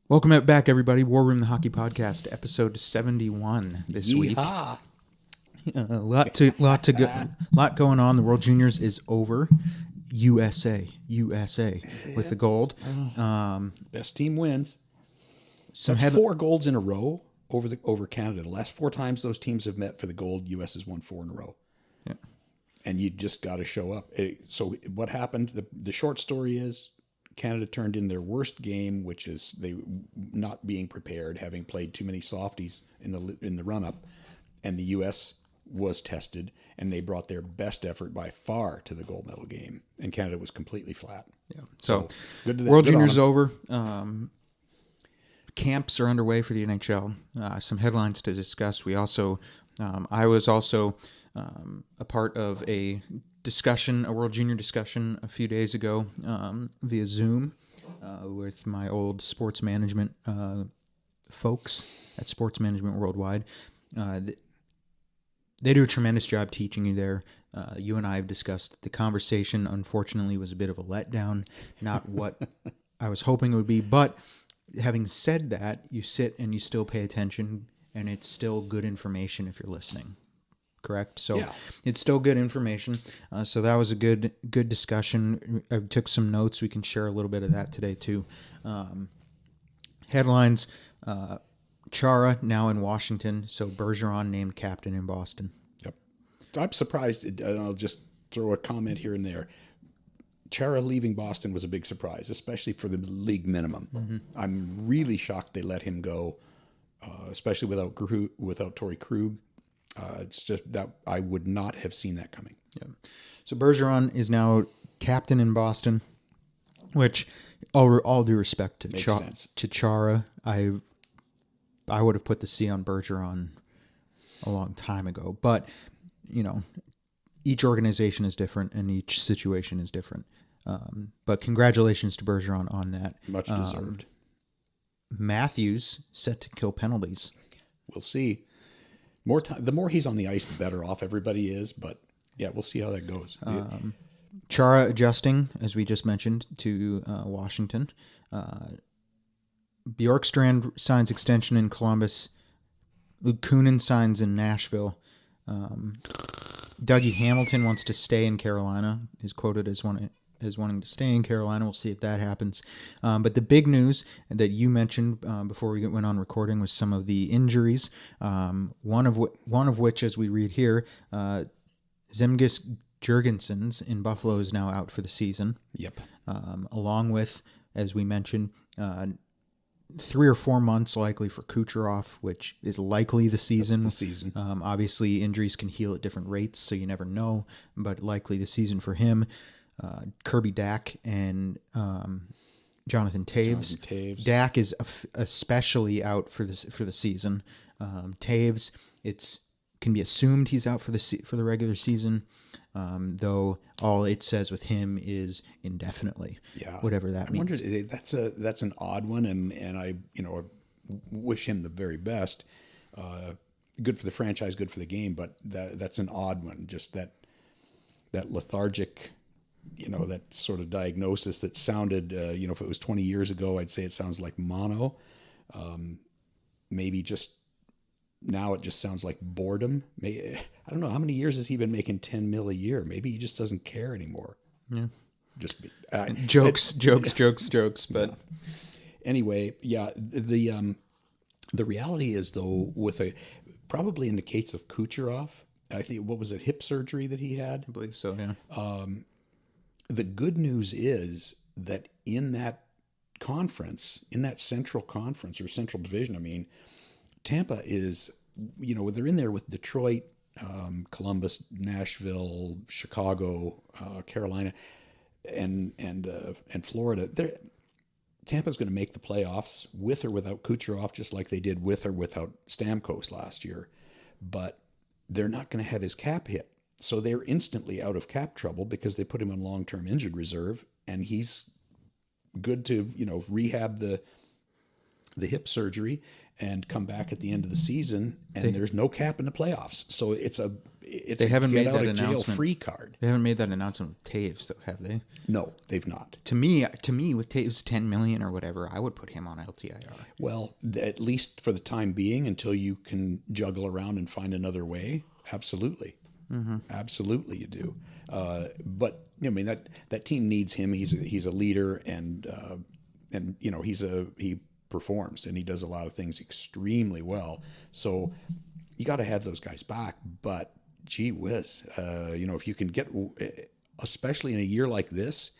Welcome back, everybody. War Room, the Hockey Podcast, episode 71 this week. A lot going on. The World Juniors is over. USA with the gold. Best team wins. That's 4 golds in a row over Canada. The last 4 times those teams have met for the gold, US has won 4 in a row. Yeah. And you just got to show up. So what happened? The short story is Canada turned in their worst game, which is they not being prepared, having played too many softies in the run-up, and the U.S. was tested, and they brought their best effort by far to the gold medal game, and Canada was completely flat. Yeah. So good to World Juniors over. Camps are underway for the NHL. Some headlines to discuss. We also, I was also a part of a World Junior discussion a few days ago via Zoom with my old sports management folks at Sports Management Worldwide. They do a tremendous job teaching you there. You and I have discussed the conversation. Unfortunately, was a bit of a letdown, not what I was hoping it would be. But having said that, you sit and you still pay attention, and it's still good information if you're listening. Correct. So yeah. It's still good information. So that was a good discussion. I took some notes. We can share a little bit of that today too. Headlines: Chara now in Washington. So Bergeron named captain in Boston. Yep. I'm surprised. I'll just throw a comment here and there. Chara leaving Boston was a big surprise, especially for the league minimum. Mm-hmm. I'm really shocked they let him go, especially without Torrey Krug. It's just that I would not have seen that coming. Yeah. So Bergeron is now captain in Boston, which, all due respect to Chara, I would have put the C on Bergeron a long time ago. But, each organization is different and each situation is different. But congratulations to Bergeron on that. Much deserved. Matthews set to kill penalties. We'll see. More time. The more he's on the ice, the better off everybody is. But yeah, we'll see how that goes. Chara adjusting, as we just mentioned, to Washington. Bjorkstrand signs extension in Columbus. Luke Kunin signs in Nashville. Dougie Hamilton wants to stay in Carolina. Is quoted as wanting to stay in Carolina. We'll see if that happens. But the big news that you mentioned before we went on recording was some of the injuries. One of which, as we read here, Zemgus Jurgensen's in Buffalo is now out for the season. Yep. Along with, as we mentioned, 3 or 4 months likely for Kucherov, which is likely the season. That's the season. Obviously, injuries can heal at different rates, so you never know, but likely the season for him. Kirby Dack and Jonathan Toews. Dack is especially out for the season. Toews, can be assumed he's out for the regular season, though all it says with him is indefinitely. Yeah, whatever that means. I wonder, that's an odd one, and I wish him the very best. Good for the franchise, good for the game, but that's an odd one. Just that lethargic. That sort of diagnosis that sounded, if it was 20 years ago, I'd say it sounds like mono. Maybe just now it just sounds like boredom. I don't know. How many years has he been making $10 million a year? Maybe he just doesn't care anymore. Yeah. Just jokes. But anyway, yeah. The reality is, though, probably in the case of Kucherov, I think, what was it, hip surgery that he had? I believe so, yeah. The good news is that in that conference, in that central conference or central division, Tampa is, they're in there with Detroit, Columbus, Nashville, Chicago, Carolina, and Florida. Tampa's going to make the playoffs with or without Kucherov, just like they did with or without Stamkos last year. But they're not going to have his cap hit. So they're instantly out of cap trouble because they put him on long-term injured reserve, and he's good to, rehab the the hip surgery and come back at the end of the season, and there's no cap in the playoffs. So it's a They haven't made get that out of jail announcement. free card. They haven't made that announcement with Taves, though, have they? No, they've not. To me, with Taves $10 million or whatever, I would put him on LTIR. Well, at least for the time being, until you can juggle around and find another way, absolutely. Absolutely, you do. But I mean that team needs him. He's a leader, and you know he performs, and he does a lot of things extremely well. So you got to have those guys back. But gee whiz, you know, if you can get, especially in a year like this,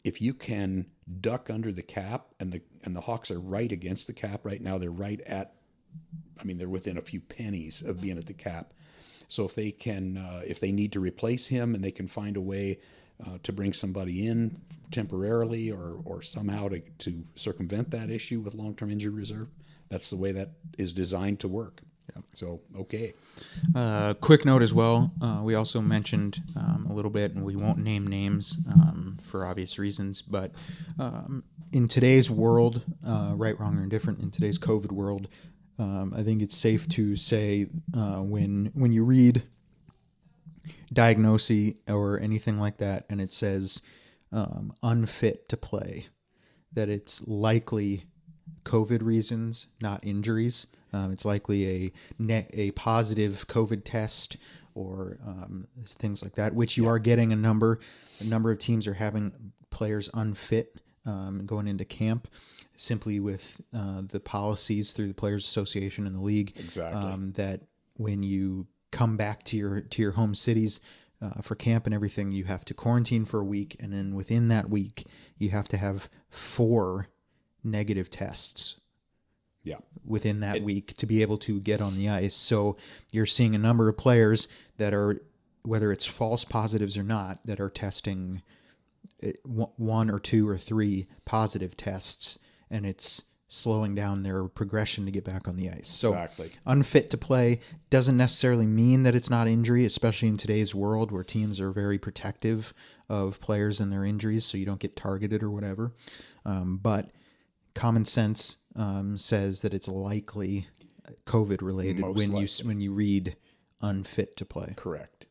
if you can duck under the cap, and the Hawks are right against the cap right now. They're right at, I mean, they're within a few pennies of being at the cap. So if they can, if they need to replace him, and they can find a way to bring somebody in temporarily or somehow to circumvent that issue with long-term injury reserve, that's the way that is designed to work. Yeah. So, okay. Quick note as well, we also mentioned a little bit, and we won't name names for obvious reasons, but in today's world, right, wrong, or indifferent, in today's COVID world, I think it's safe to say when you read diagnosis or anything like that, and it says unfit to play, that it's likely COVID reasons, not injuries. It's likely a positive COVID test or things like that, which you are getting a number of teams are having players unfit going into camp, simply with the policies through the Players Association and the league. Exactly. That when you come back to your home cities for camp and everything, you have to quarantine for a week, and then within that week, you have to have 4 negative tests. Yeah. Within that week to be able to get on the ice. So you're seeing a number of players that are, whether it's false positives or not, that are testing 1 or 2 or 3 positive tests, and it's slowing down their progression to get back on the ice. So Exactly. Unfit to play doesn't necessarily mean that it's not injury, especially in today's world where teams are very protective of players and their injuries, so you don't get targeted or whatever. But common sense says that it's likely COVID related when you read unfit to play. Correct.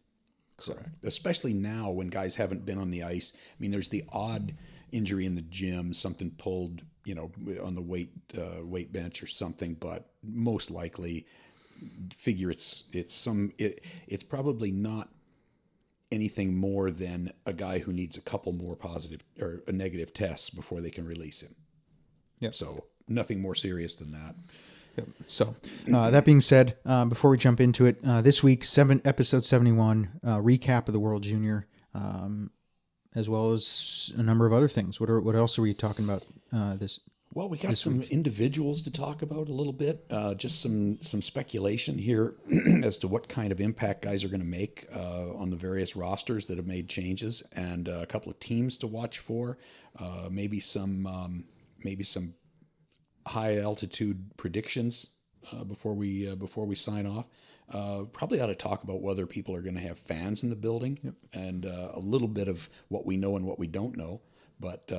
Especially now when guys haven't been on the ice. I mean, there's the odd injury in the gym, something pulled, you know, on the weight bench or something, but most likely, figure it's probably not anything more than a guy who needs a couple more positive or negative tests before they can release him. Yeah. So nothing more serious than that. Yep. So that being said, before we jump into it, this week, episode 71, recap of the World Junior, as well as a number of other things. What else are we talking about this? Well, we got some individuals to talk about a little bit, just some speculation here as to what kind of impact guys are going to make on the various rosters that have made changes, and a couple of teams to watch for, maybe some high altitude predictions before we sign off. Probably ought to talk about whether people are going to have fans in the building. Yep. And a little bit of what we know and what we don't know. But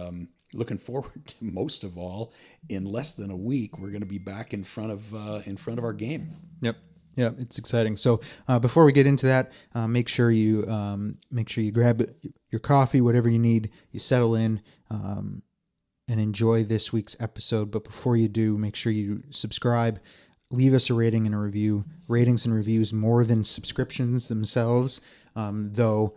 looking forward to, most of all, in less than a week, we're going to be back in front of our game. Yep. Yeah, it's exciting. So before we get into that, make sure you grab your coffee, whatever you need. You settle in and enjoy this week's episode. But before you do, make sure you subscribe. Leave us a rating and a review. Ratings and reviews more than subscriptions themselves, though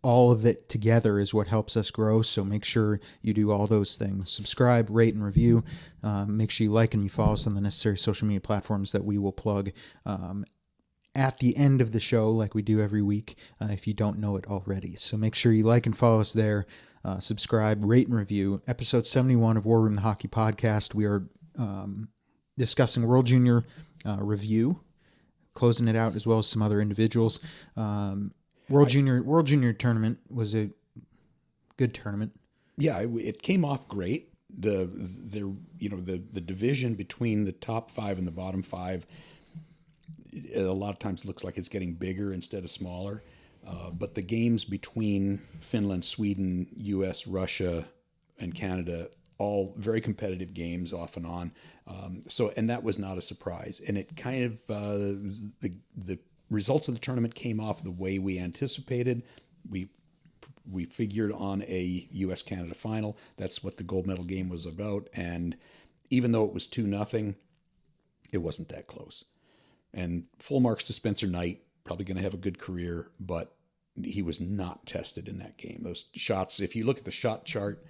all of it together is what helps us grow. So make sure you do all those things. Subscribe, rate, and review. Make sure you like and you follow us on the necessary social media platforms that we will plug at the end of the show, like we do every week, if you don't know it already. So make sure you like and follow us there. Subscribe, rate, and review. Episode 71 of War Room the Hockey Podcast. We are discussing World Junior review, closing it out, as well as some other individuals. World Junior tournament was a good tournament. Yeah, it came off great. The division between the top 5 and the bottom 5, a lot of times looks like it's getting bigger instead of smaller. But the games between Finland, Sweden, U.S., Russia, and Canada all very competitive games off and on. And that was not a surprise. And it kind of, the results of the tournament came off the way we anticipated. We figured on a U.S.-Canada final. That's what the gold medal game was about. And even though it was 2-0, it wasn't that close. And full marks to Spencer Knight, probably going to have a good career, but he was not tested in that game. Those shots, if you look at the shot chart,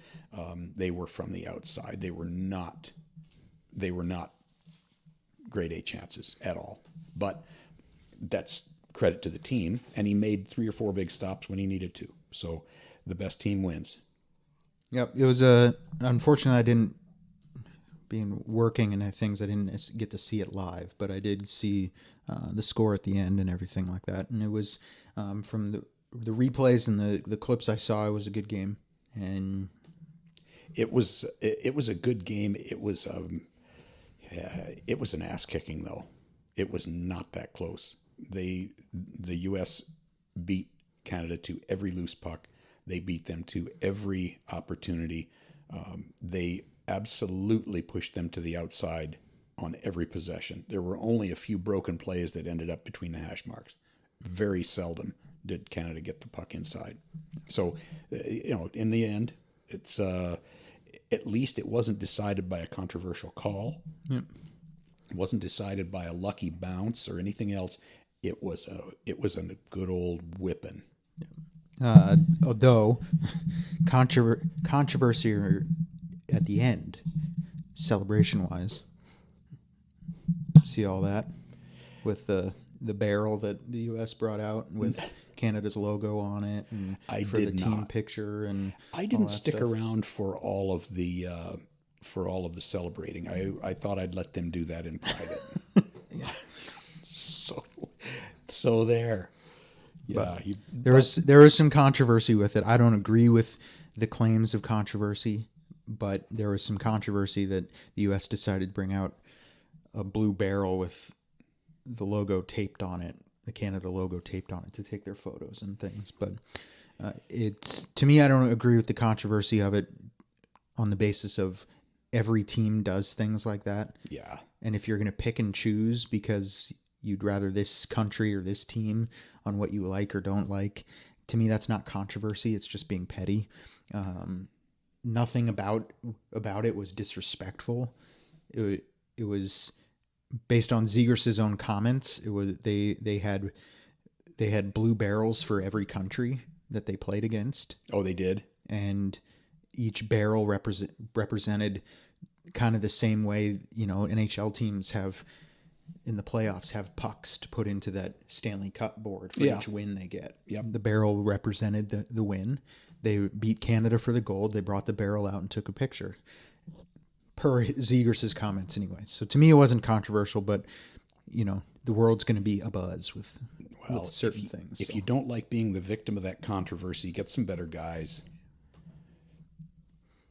they were from the outside. They were not grade A chances at all. But that's credit to the team, and he made 3 or 4 big stops when he needed to. So the best team wins. Yep. It was unfortunately I didn't, being working and things, I didn't get to see it live, but I did see the score at the end and everything like that. And it was from the replays and the clips I saw, it was a good game. And it was a good game. It was an ass kicking though. It was not that close. The U.S. beat Canada to every loose puck. They beat them to every opportunity. They absolutely pushed them to the outside on every possession. There were only a few broken plays that ended up between the hash marks. Very seldom did Canada get the puck inside. So, in the end, it's at least it wasn't decided by a controversial call. Yep. It wasn't decided by a lucky bounce or anything else. It was a good old whipping. Although controversy at the end, celebration-wise, see all that with the barrel that the U.S. brought out with Canada's logo on it, and for the team picture, and I didn't stick around for all of the celebrating. I thought I'd let them do that in private. So there. Yeah, there was some controversy with it. I don't agree with the claims of controversy, but there was some controversy that the U.S. decided to bring out a blue barrel with the logo taped on it, the Canada logo taped on it, to take their photos and things. But to me, I don't agree with the controversy of it on the basis of every team does things like that. Yeah. And if you're going to pick and choose because you'd rather this country or this team on what you like or don't like, to me, that's not controversy. It's just being petty. Nothing about it was disrespectful. It was based on Zegers' own comments. It was they had blue barrels for every country that they played against. Oh, they did? And each barrel represented kind of the same way, NHL teams have in the playoffs have pucks to put into that Stanley Cup board for each win they get. Yep. The barrel represented the win. They beat Canada for the gold. They brought the barrel out and took a picture. Per Zegers' comments anyway. So to me, it wasn't controversial, but, the world's going to be abuzz with certain things. If you don't like being the victim of that controversy, get some better guys.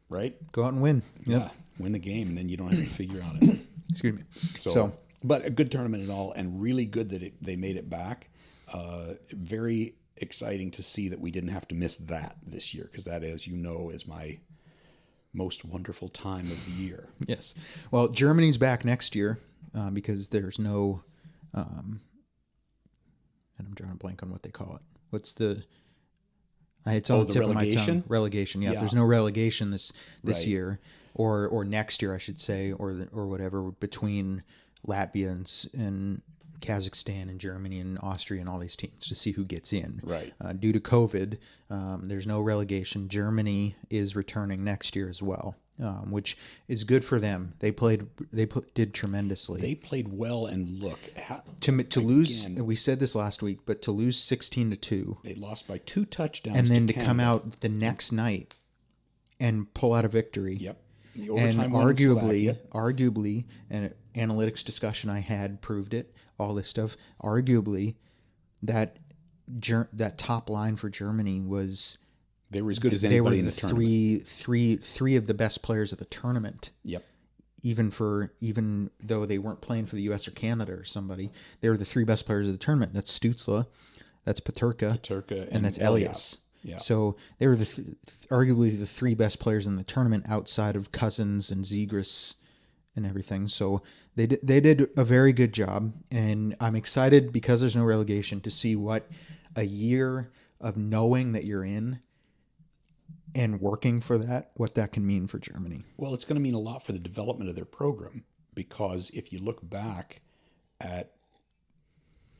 Right? Go out and win. Yep. Yeah, win the game, and then you don't have to figure on it. Excuse me. So, but a good tournament and all, and really good that they made it back. Very exciting to see that we didn't have to miss that this year, because that, as you know, is my most wonderful time of the year. Yes. Well, Germany's back next year because there's no, and I'm drawing a blank on what they call it. What's the? It's on the tip of my tongue. Relegation. Yeah. There's no relegation this Right. year, or next year, I should say, or whatever, between Latvia and Kazakhstan and Germany and Austria and all these teams to see who gets in. Right. Due to COVID, there's no relegation. Germany is returning next year as well, which is good for them. They did tremendously. They played well, and look to lose. We said this last week, but to lose 16-2, they lost by 2 touchdowns, and then to Canada. come out the next night and pull out a victory. Yep. The And overtime win of Slovakia. arguably, and analytics discussion I had proved it. All this stuff. Arguably, that top line for Germany was They were as good as anybody in the tournament. Three of the best players of the tournament. Yep. Even though they weren't playing for the U.S. or Canada or somebody, they were the 3 best players of the tournament. That's Stützle, that's Peterka, Turka and that's Elias. Yeah. So they were arguably the three best players in the tournament outside of Cousins and Zegras and everything. So they did a very good job, and I'm excited because there's no relegation to see what a year of knowing that you're in and working for that, what that can mean for Germany. Well, it's going to mean a lot for the development of their program, because if you look back at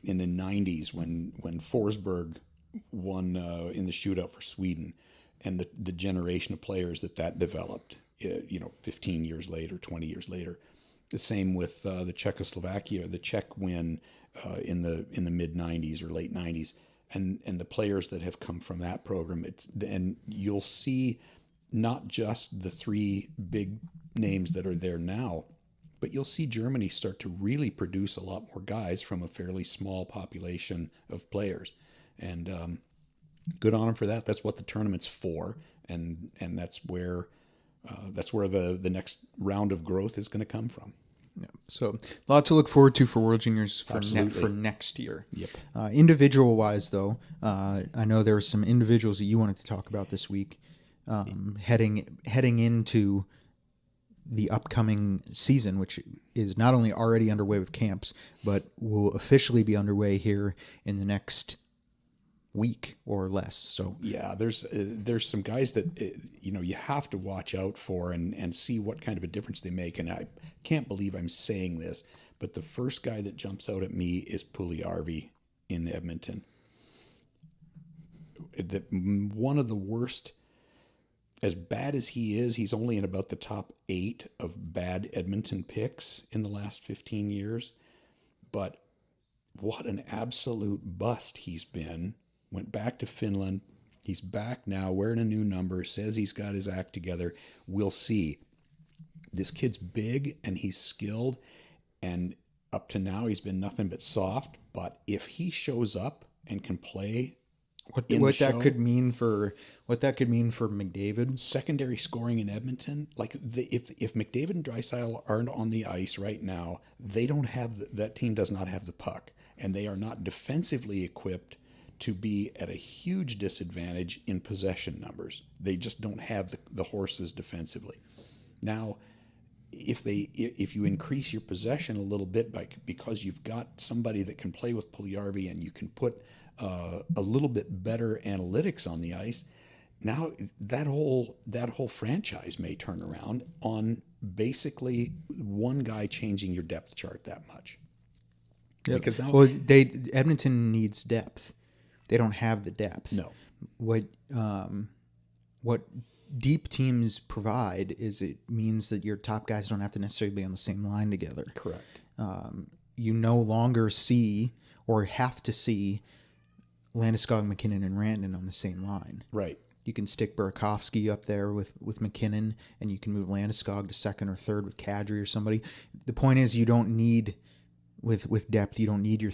in the 90s when Forsberg won in the shootout for Sweden, and the generation of players that developed, 15 years later, 20 years later. The same with the Czech win in the mid 90s or late 90s, and the players that have come from that program. And you'll see not just the three big names that are there now, but you'll see Germany start to really produce a lot more guys from a fairly small population of players. And good on them for that. That's what the tournament's for, and that's where the next round of growth is going to come from. Yeah. So a lot to look forward to for World Juniors for next year. Yep. Individual wise, though, I know there were some individuals that you wanted to talk about this week, heading into the upcoming season, which is not only already underway with camps, but will officially be underway here in the next week or less. So yeah, there's some guys that you have to watch out for and see what kind of a difference they make. And I can't believe I'm saying this, but the first guy that jumps out at me is Puljujärvi in Edmonton. One of the worst. As bad as he is, he's only in about the top 8 of bad Edmonton picks in the last 15 years. But what an absolute bust he's been. Went back to Finland. He's back now, wearing a new number, says he's got his act together. We'll see. This kid's big and he's skilled, and up to now he's been nothing but soft. But if he shows up and can play, what that could mean for McDavid, secondary scoring in Edmonton, if McDavid and Draisaitl aren't on the ice right now, they don't have that team does not have the puck, and they are not defensively equipped to be at a huge disadvantage in possession numbers. They just don't have the horses defensively. Now, if you increase your possession a little bit because you've got somebody that can play with Puljujärvi, and you can put a little bit better analytics on the ice, now that whole franchise may turn around on basically one guy changing your depth chart that much. Yep. Because now, Edmonton needs depth. They don't have the depth. No. What deep teams provide is it means that your top guys don't have to necessarily be on the same line together. Correct. You no longer see or have to see Landeskog, McKinnon, and Rantanen on the same line. Right. You can stick Burakovsky up there with McKinnon, and you can move Landeskog to second or third with Kadri or somebody. The point is, you don't need, with depth, you don't need your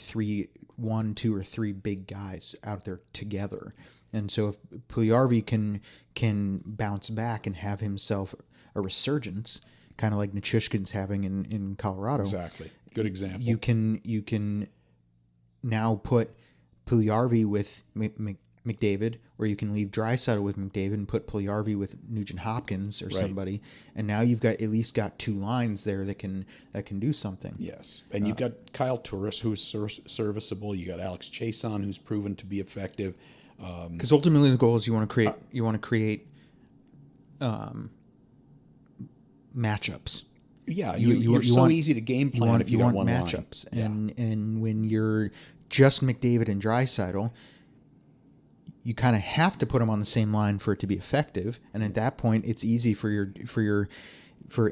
1, 2, or 3 big guys out there together. And so if Puljujärvi can bounce back and have himself a resurgence, kind of like Nichushkin's having in Colorado. Exactly. Good example. You can now put Puljujärvi with McDavid, or you can leave Draisaitl with McDavid and put Puljujärvi with Nugent Hopkins or somebody, and now you've got at least 2 lines there that can do something. Yes, and you've got Kyle Turris, who's serviceable. You got Alex Chason, who's proven to be effective. Because ultimately the goal is you want to create matchups. Yeah, you're so easy to game plan if you got one matchups, line. And when you're just McDavid and Draisaitl, you kind of have to put them on the same line for it to be effective. And at that point, it's easy for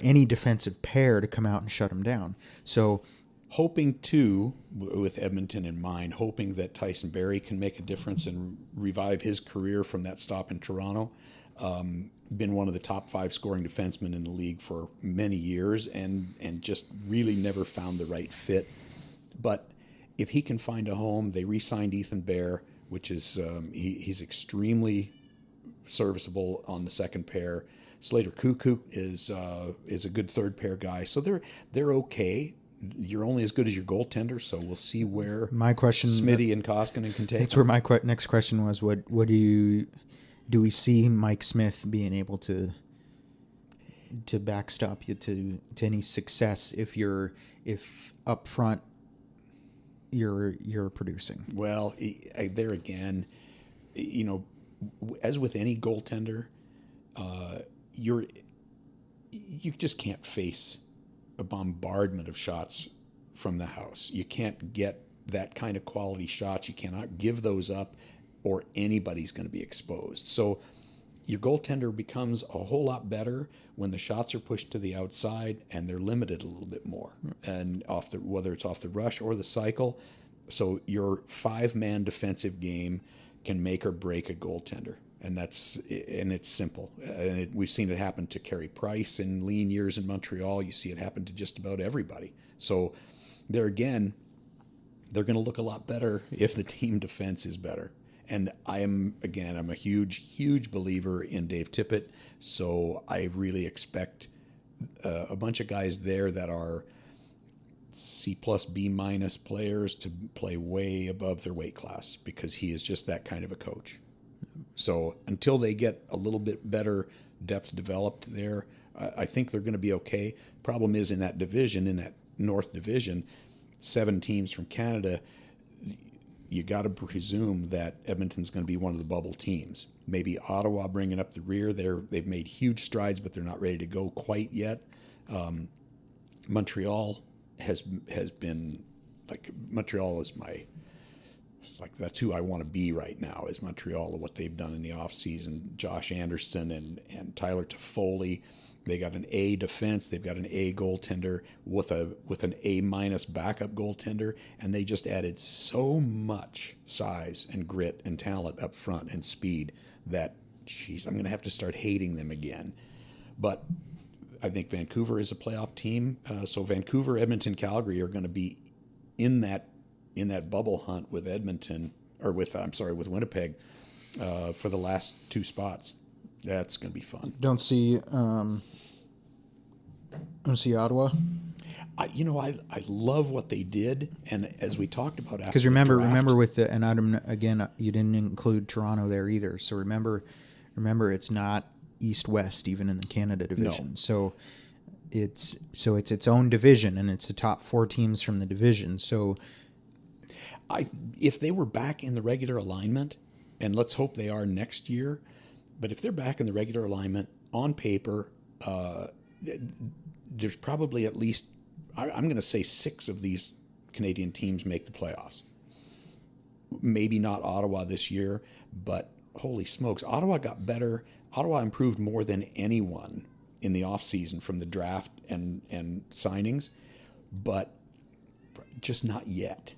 any defensive pair to come out and shut them down. So, hoping too, with Edmonton in mind, hoping that Tyson Barrie can make a difference and revive his career from that stop in Toronto. Been one of the top 5 scoring defensemen in the league for many years, and just really never found the right fit. But if he can find a home, they re-signed Ethan Bear, which is he's extremely serviceable on the second pair. Slater Koekkoek is a good third pair guy, so they're okay. You're only as good as your goaltender, so we'll see where my question, Smitty and Koskinen can take. That's where my next question was. What do you do we see Mike Smith being able to backstop you to any success if up front you're producing? Well, there again, as with any goaltender, you just can't face a bombardment of shots from the house. You can't get that kind of quality shots. You cannot give those up, or anybody's going to be exposed. So your goaltender becomes a whole lot better when the shots are pushed to the outside and they're limited a little bit more, and whether it's off the rush or the cycle. So your 5-man defensive game can make or break a goaltender, and it's simple. And we've seen it happen to Carey Price in lean years in Montreal. You see it happen to just about everybody. So there again, they're going to look a lot better if the team defense is better. And I'm a huge believer in Dave Tippett. So I really expect a bunch of guys there that are C+, B- players to play way above their weight class, because he is just that kind of a coach. So until they get a little bit better depth developed there, I think they're going to be okay. Problem is, in that division, in that North Division, 7 teams from Canada, you got to presume that Edmonton's going to be one of the bubble teams. Maybe Ottawa bringing up the rear. They've made huge strides, but they're not ready to go quite yet. Montreal has been like, Montreal is that's who I want to be right now, is Montreal, and what they've done in the offseason. Josh Anderson and Tyler Toffoli. They got an A defense. They've got an A goaltender with an A- backup goaltender, and they just added so much size and grit and talent up front and speed that, I'm going to have to start hating them again. But I think Vancouver is a playoff team. So Vancouver, Edmonton, Calgary are going to be in that bubble hunt with Edmonton, or with Winnipeg, for the last 2 spots. That's going to be fun. Don't see Ottawa. I love what they did, and as we talked about after, because remember with the, and Adam, again, you didn't include Toronto there either. So remember it's not East-West even in the Canada division. No. So it's its own division, and it's the top 4 teams from the division. So if they were back in the regular alignment, and let's hope they are next year, but if they're back in the regular alignment on paper, there's probably at least, I'm going to say 6 of these Canadian teams make the playoffs. Maybe not Ottawa this year, but holy smokes, Ottawa got better. Ottawa improved more than anyone in the offseason from the draft and signings, but just not yet.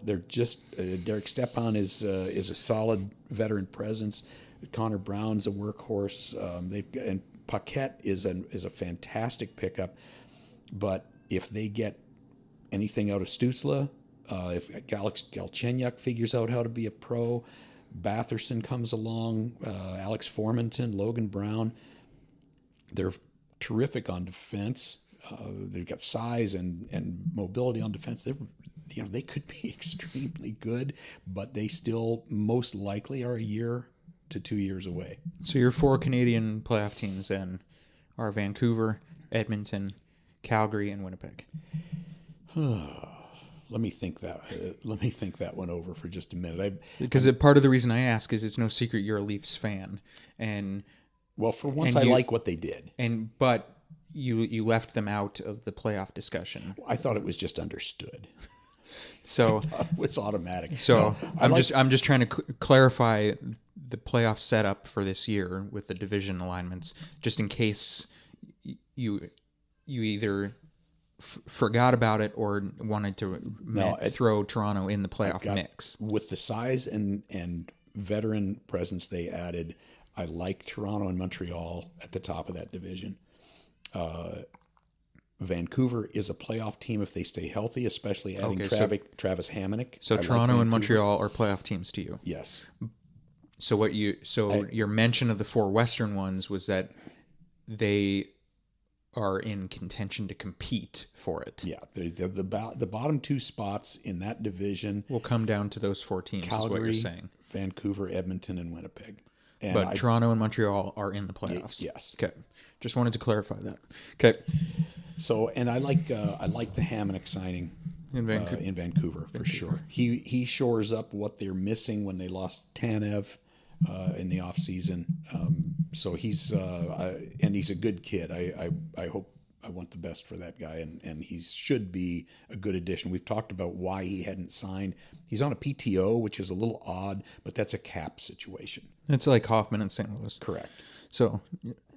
They're just Derek Stepan is a solid veteran presence. Connor Brown's a workhorse. And Paquette is a fantastic pickup. But if they get anything out of Stützle, if Alex Galchenyuk figures out how to be a pro, Batherson comes along, Alex Formanton, Logan Brown, they're terrific on defense. They've got size and mobility on defense. They could be extremely good, but they still most likely are a year to 2 years away. So your 4 Canadian playoff teams then are Vancouver, Edmonton, Calgary, and Winnipeg. Let me think that one over for just a minute. Because part of the reason I ask is it's no secret you're a Leafs fan, and well, for once I like what they did, but you left them out of the playoff discussion. I thought it was just understood. So it was automatic. So I'm just trying to clarify the playoff setup for this year with the division alignments, just in case you either forgot about it or wanted to throw Toronto in the playoff mix. With the size and veteran presence they added, I like Toronto and Montreal at the top of that division. Vancouver is a playoff team if they stay healthy, especially adding Travis Hamonic. So Toronto and Montreal are playoff teams to you. Yes. So your mention of the 4 Western ones was that they are in contention to compete for it. Yeah, the bottom 2 spots in that division will come down to those 4 teams. Calgary, is what you're saying. Vancouver, Edmonton, and Winnipeg. And But Toronto and Montreal are in the playoffs. Yes. Okay. Just wanted to clarify that. Okay. So, and I like the Hamonic signing In Vancouver. in Vancouver for sure. He shores up what they're missing when they lost Tanev in the off season. So he's and he's a good kid. I hope, I want the best for that guy, and he should be a good addition. We've talked about why he hadn't signed. He's on a PTO, which is a little odd, but that's a cap situation. It's like Hoffman in St. Louis. Correct. So,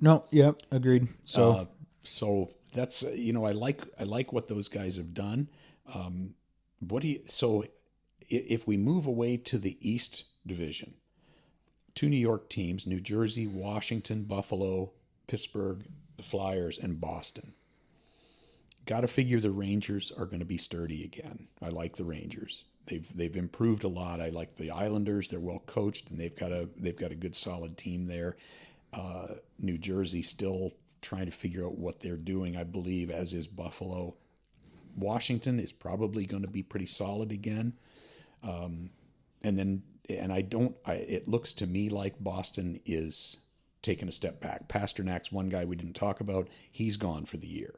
no, yeah, agreed. So, So that's I like what those guys have done. So if we move away to the East Division, 2 New York teams: New Jersey, Washington, Buffalo, Pittsburgh, the Flyers, and Boston. Got to figure the Rangers are going to be sturdy again. I like the Rangers. They've improved a lot. I like the Islanders. They're well coached, and they've got a good solid team there. New Jersey still trying to figure out what they're doing, I believe, as is Buffalo. Washington is probably going to be pretty solid again. It looks to me like Boston is taking a step back. Pasternak's one guy we didn't talk about. He's gone for the year.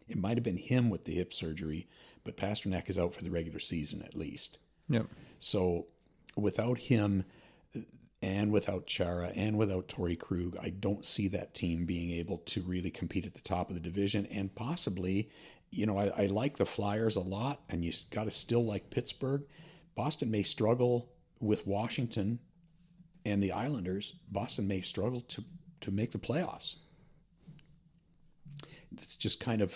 It might have been him with the hip surgery, but Pasternak is out for the regular season at least. yep. So without him and without Chara and without Torrey Krug, I don't see that team being able to really compete at the top of the division. And possibly, I like the Flyers a lot, and you got to still like Pittsburgh. Boston may struggle with Washington and the Islanders. Boston may struggle to make the playoffs. It's just kind of,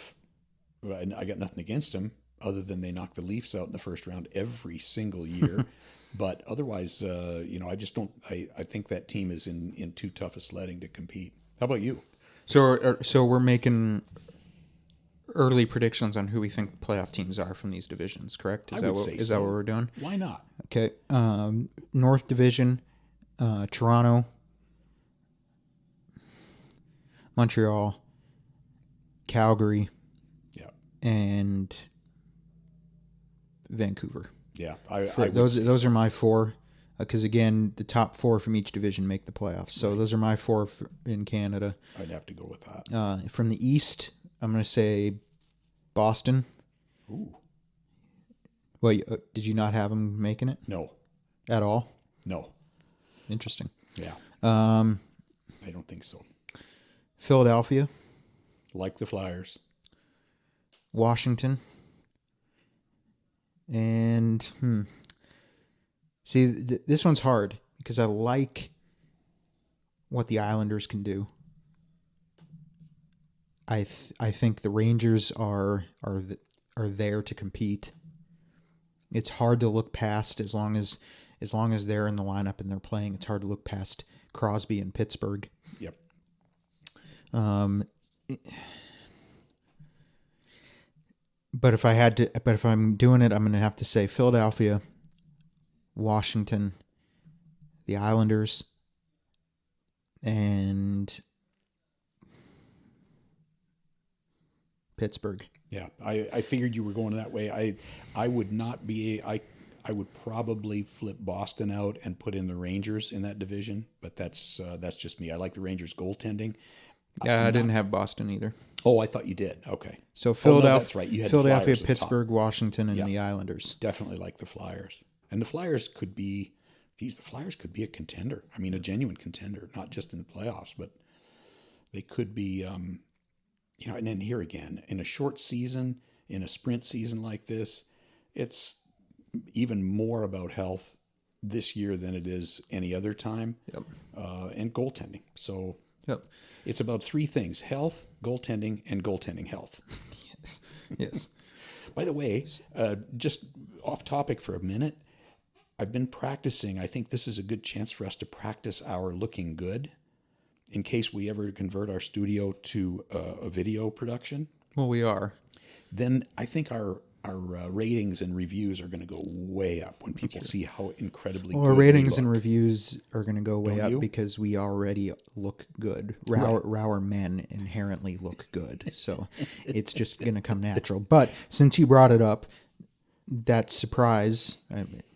I got nothing against them other than they knock the Leafs out in the first round every single year. But otherwise, I just don't. I think that team is in too tough a sledding to compete. How about you? So we're making early predictions on who we think playoff teams are from these divisions, correct? Is that what we're doing? Why not? Okay. North Division, Toronto, Montreal, Calgary, Yeah. and Vancouver. Yeah. Those are my 4, because again, the top 4 from each division make the playoffs. So Right. those are my 4 in Canada. I'd have to go with that. From the East, I'm going to say Boston. Ooh. Well, did you not have them making it No. at all? No. Interesting. Yeah. I don't think so. Philadelphia, Like the Flyers. Washington, and see, this one's hard because I like what the Islanders can do. I think the Rangers are there to compete. It's hard to look past as long as they're in the lineup and they're playing. It's hard to look past Crosby and Pittsburgh. Yep. But if I'm doing it, I'm going to have to say Philadelphia, Washington, the Islanders, and Pittsburgh. Yeah, I figured you were going that way. I would not be. I would probably flip Boston out and put in the Rangers in that division, but that's just me. I like the Rangers goaltending. Yeah, I didn't have Boston either. Oh, I thought you did. Okay. So Philadelphia, that's right. You had the Philadelphia, Flyers at the top. Pittsburgh, Washington, and the Islanders. Definitely like the Flyers. And the Flyers could be, the Flyers could be a contender. I mean, a genuine contender, not just in the playoffs, but they could be, and then here again, in a short season, in a sprint season like this, it's even more about health this year than it is any other time. Yep. And goaltending. So Yep. it's about 3 things: health, goaltending, and goaltending health. Yes. Yes. By the way, just off topic for a minute, I've been practicing. I think this is a good chance for us to practice our looking good in case we ever convert our studio to a video production. Well, we are. Then I think our ratings and reviews are going to go way up when people see how incredibly Well, good our ratings we and look. reviews are going to go way Don't up you? because we already look good. Our men inherently look good. So it's just going to come natural. But since you brought it up, that surprise,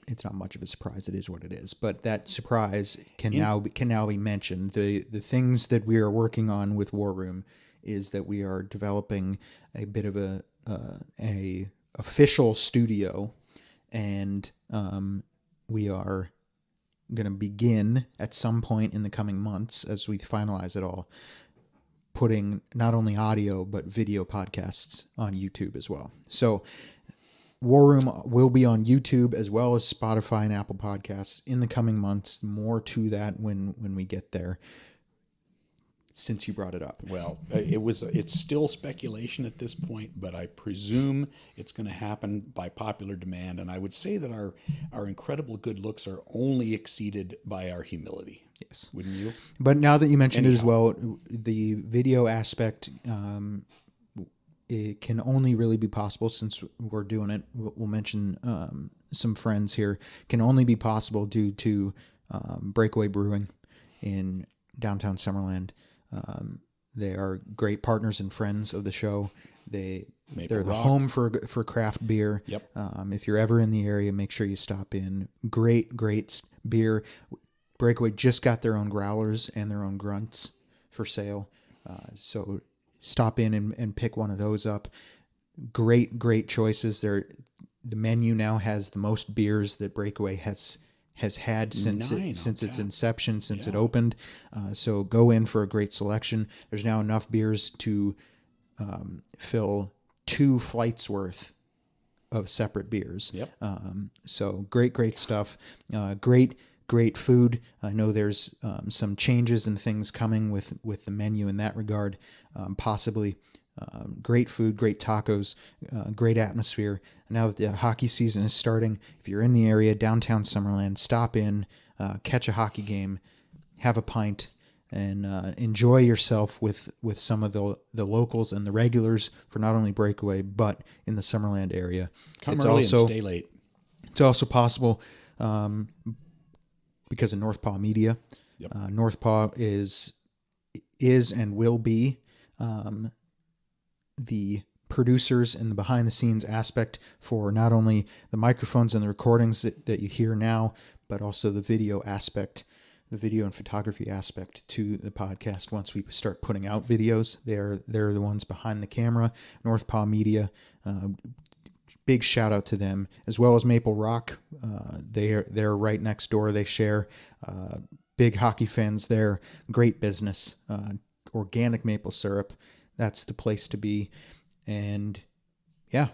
it's not much of a surprise. It is what it is. But that surprise can now be mentioned. The things that we are working on with War Room is that we are developing a bit of a official studio, and we are going to begin at some point in the coming months, as we finalize it all, putting not only audio but video podcasts on YouTube as well. So War Room will be on YouTube as well as Spotify and Apple Podcasts in the coming months. More to that when we get there, since you brought it up. Well, it's still speculation at this point, but I presume it's going to happen by popular demand. And I would say that our incredible good looks are only exceeded by our humility. Yes. Wouldn't you? But now that you mentioned it as well, the video aspect, it can only really be possible since we're doing it. We'll mention some friends here. Can only be possible due to Breakaway Brewing in downtown Summerland. They are great partners and friends of the show. They're the home for craft beer. Yep. If you're ever in the area, make sure you stop in. Great beer. Breakaway just got their own growlers and their own grunts for sale. So stop in and pick one of those up. Great choices. The menu now has the most beers that Breakaway has had since its inception, since it opened. So go in for a great selection. There's now enough beers to fill 2 flights worth of separate beers. Yep. So great stuff. Great food. I know there's some changes and things coming with the menu in that regard. Possibly great food, great tacos, great atmosphere. Now that the hockey season is starting, if you're in the area, downtown Summerland, stop in, catch a hockey game, have a pint, and enjoy yourself with some of the locals and the regulars for not only Breakaway, but in the Summerland area. Come early and stay late. It's also possible because of North Paw Media. Yep. North Paw is and will be the producers and the behind-the-scenes aspect for not only the microphones and the recordings that you hear now, but also the video aspect, the video and photography aspect to the podcast. Once we start putting out videos, they're the ones behind the camera. North Paw Media, big shout out to them, as well as Maple Rock. They're right next door. They share. Big hockey fans there. Great business. Organic maple syrup. That's the place to be. And yeah,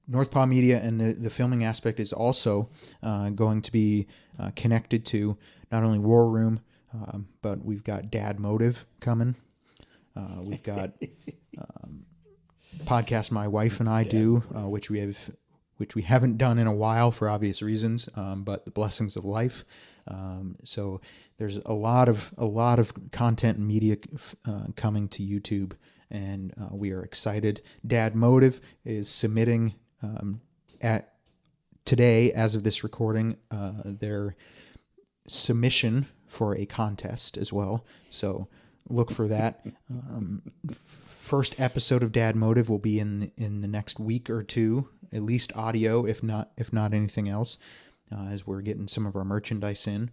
North Paw Media and the filming aspect is also going to be connected to not only War Room, but we've got Dad Motive coming. We've got podcast my wife and I do, which we haven't done in a while for obvious reasons, but the blessings of life. So there's a lot of content and media coming to YouTube, and we are excited. Dad Motive is submitting at today, as of this recording, their submission for a contest as well. So look for that. First episode of Dad Motive will be in the next week or two, at least audio, if not anything else, as we're getting some of our merchandise in.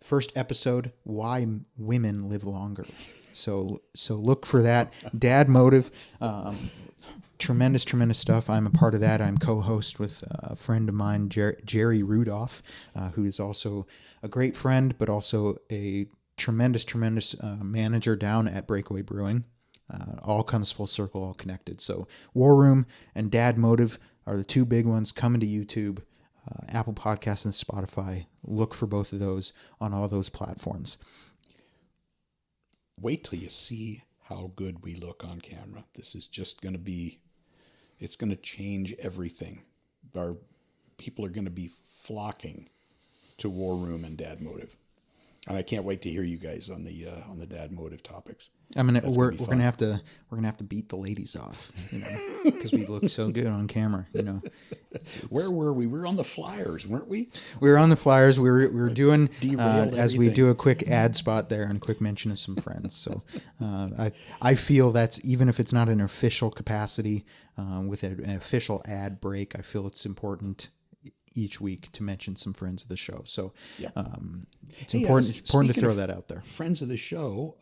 First episode, Why Women Live Longer. So look for that. Dad Motive, tremendous stuff. I'm a part of that. I'm co-host with a friend of mine, Jerry Rudolph, who is also a great friend, but also a tremendous manager down at Breakaway Brewing. All comes full circle, all connected. So War Room and Dad Motive are the 2 big ones coming to YouTube, Apple Podcasts and Spotify. Look for both of those on all those platforms. Wait till you see how good we look on camera. This is just going to be, it's going to change everything. Our people are going to be flocking to War Room and Dad Motive. And I can't wait to hear you guys on the Dad Motive topics. I mean, we're gonna have to beat the ladies off, because we look so good on camera. Where were we? We were on the Flyers, weren't we? We were on the Flyers. We were doing as we everything. do a quick ad spot there and a quick mention of some friends. So I feel that's, even if it's not an official capacity with an official ad break, I feel it's important each week to mention some friends of the show. So Yeah. it's Hey, important to speaking throw of that out there. Friends of the show,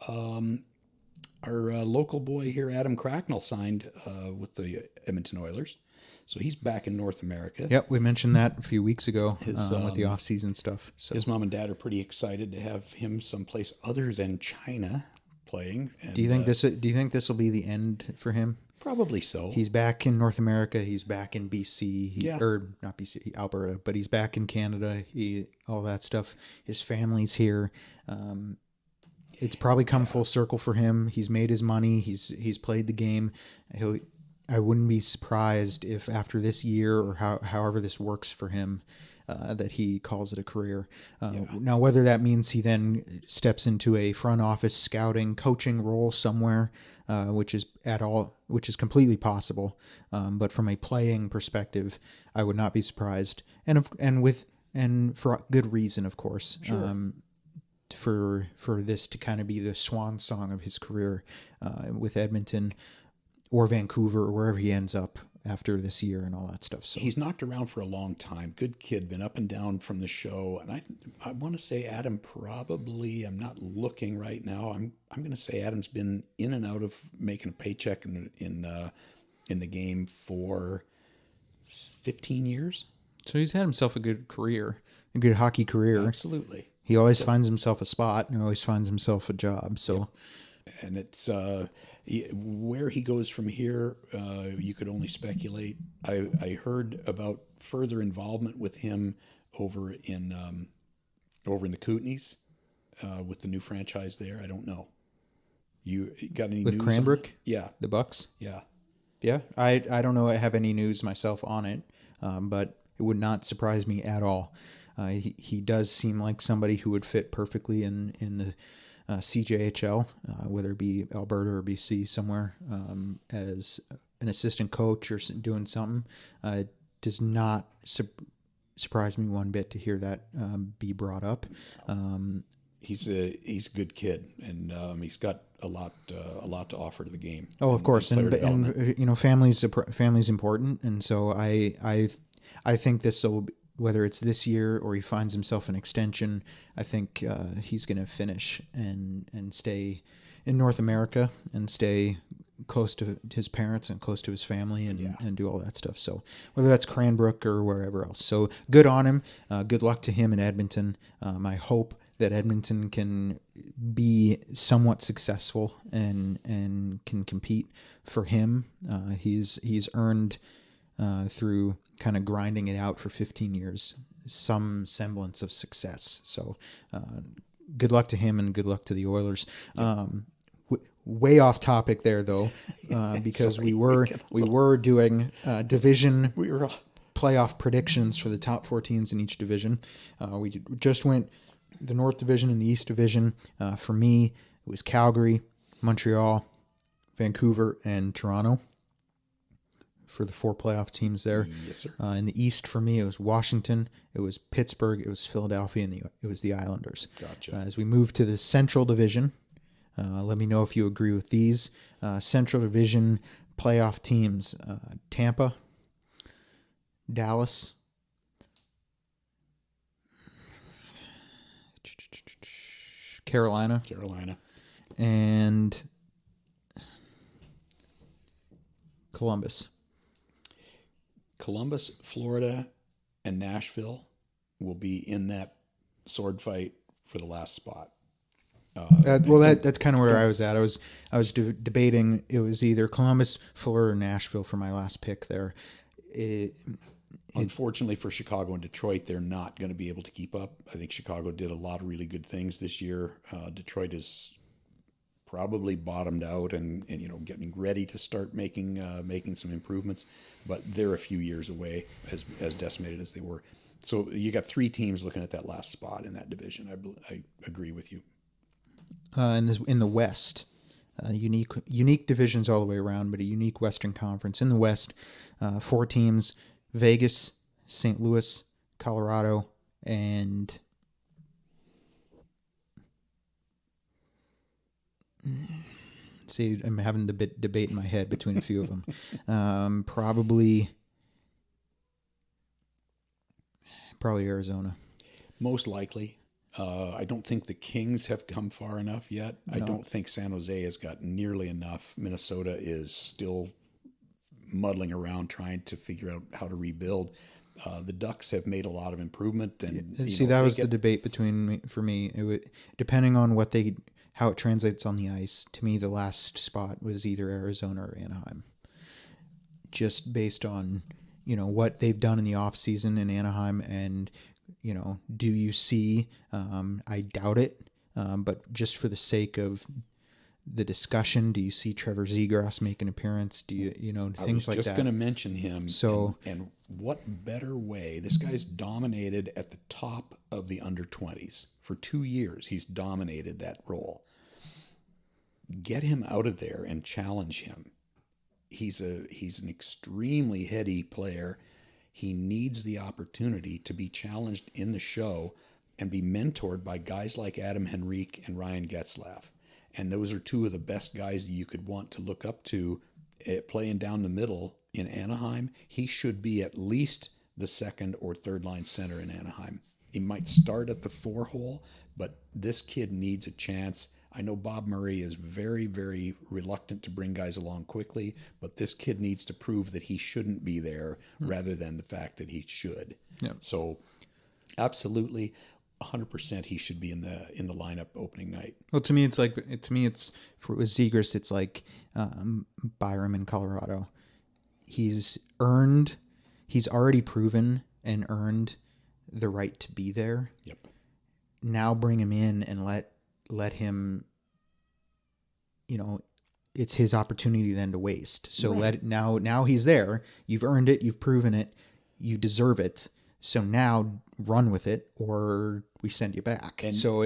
our local boy here, Adam Cracknell, signed with the Edmonton Oilers. So he's back in North America. Yep, we mentioned that a few weeks ago His, with the off-season stuff. So His mom and dad are pretty excited to have him someplace other than China playing. And, do you think this will be the end for him? Probably so. He's back in North America. He's back in BC. Yeah. Or not BC, Alberta, but he's back in Canada. All that stuff. His family's here. It's probably come full circle for him. He's made his money. He's played the game. I wouldn't be surprised if after this year or however this works for him, that he calls it a career. Now, whether that means he then steps into a front office scouting, coaching role somewhere, which is completely possible. But from a playing perspective, I would not be surprised, and for good reason, of course. Sure. For this to kind of be the swan song of his career with Edmonton or Vancouver or wherever he ends up after this year and all that stuff. So he's knocked around for a long time. Good kid, been up and down from the show. And I want to say Adam probably, I'm not looking right now. I'm going to say Adam's been in and out of making a paycheck in the game for 15 years. So he's had himself a good career, a good hockey career. Absolutely. He always finds himself a spot and always finds himself a job. So, and it's where he goes from here. You could only speculate. I heard about further involvement with him over in the Kootenays with the new franchise there. I don't know. You got any with news Cranbrook? Yeah, The Bucks? yeah. Yeah. I don't know. I have any news myself on it, but it would not surprise me at all. He does seem like somebody who would fit perfectly in the CJHL, whether it be Alberta or BC somewhere, as an assistant coach or doing something. It does not surprise me one bit to hear that be brought up. He's a good kid, and he's got a lot to offer to the game. Oh, of course, and family's important, and so I think this will. Whether it's this year or he finds himself an extension, I think he's going to finish and stay in North America and stay close to his parents and close to his family and do all that stuff. So whether that's Cranbrook or wherever else. So good on him. Good luck to him in Edmonton. I hope that Edmonton can be somewhat successful and can compete for him. He's earned through kind of grinding it out for 15 years, some semblance of success. So good luck to him and good luck to the Oilers. Way off topic there though, because we were doing division playoff predictions for the top 4 teams in each division. We just went the North Division and the East Division. For me, it was Calgary, Montreal, Vancouver, and Toronto for the 4 playoff teams there. Yes, sir. In the East, for me, it was Washington, it was Pittsburgh, it was Philadelphia, and it was the Islanders. Gotcha. As we move to the Central Division, let me know if you agree with these. Central Division playoff teams, Tampa, Dallas, Carolina, and Columbus. Columbus, Florida, and Nashville will be in that sword fight for the last spot. That's kind of where I was at. I was debating. It was either Columbus, Florida, or Nashville for my last pick there. Unfortunately for Chicago and Detroit, they're not going to be able to keep up. I think Chicago did a lot of really good things this year. Detroit is probably bottomed out and getting ready to start making some improvements, but they're a few years away, as decimated as they were. So you got 3 teams looking at that last spot in that division. I agree with you. In the West, unique divisions all the way around, but a unique Western Conference. In the West, 4 teams: Vegas, St. Louis, Colorado, and see, I'm having the debate in my head between a few of them. Probably Probably Arizona. Most likely. I don't think the Kings have come far enough yet. I don't think San Jose has got nearly enough. Minnesota is still muddling around trying to figure out how to rebuild. The Ducks have made a lot of improvement, and See, that was the debate for me. It would, depending on how it translates on the ice. To me, the last spot was either Arizona or Anaheim, just based on what they've done in the off season in Anaheim, and do you see? I doubt it, but just for the sake of the discussion, do you see Trevor Zegras make an appearance? Do you things like that? I was just going to mention him. So, and what better way? This guy's dominated at the top of the under 20s for 2 years. He's dominated that role. Get him out of there and challenge him. He's an extremely heady player. He needs the opportunity to be challenged in the show and be mentored by guys like Adam Henrique and Ryan Getzlaf. And those are two of the best guys that you could want to look up to playing down the middle in Anaheim. He should be at least the second or third line center in Anaheim. He might start at the 4 hole, but this kid needs a chance. I know Bob Murray is very, very reluctant to bring guys along quickly, but this kid needs to prove that he shouldn't be there rather than the fact that he should. Yeah. So absolutely 100% he should be in the lineup opening night. Well, to me, it's with Zegras, it's like Byram in Colorado. He's already proven and earned the right to be there. Yep. Now bring him in and let him, it's his opportunity then to waste. So right. now he's there. You've earned it. You've proven it. You deserve it. So now run with it, or we send you back. And so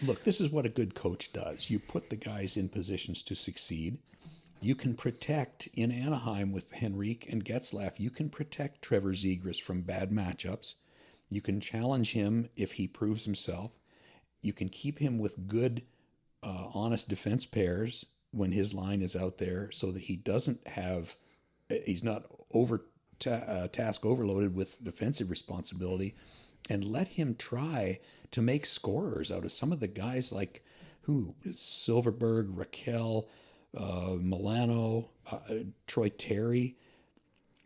look, this is what a good coach does. You put the guys in positions to succeed. You can protect in Anaheim with Henrique and Getzlaf. You can protect Trevor Zegras from bad matchups. You can challenge him if he proves himself. You can keep him with good, honest defense pairs when his line is out there, so that he's not task overloaded with defensive responsibility, and let him try to make scorers out of some of the guys like Silverberg, Raquel, Milano, Troy Terry.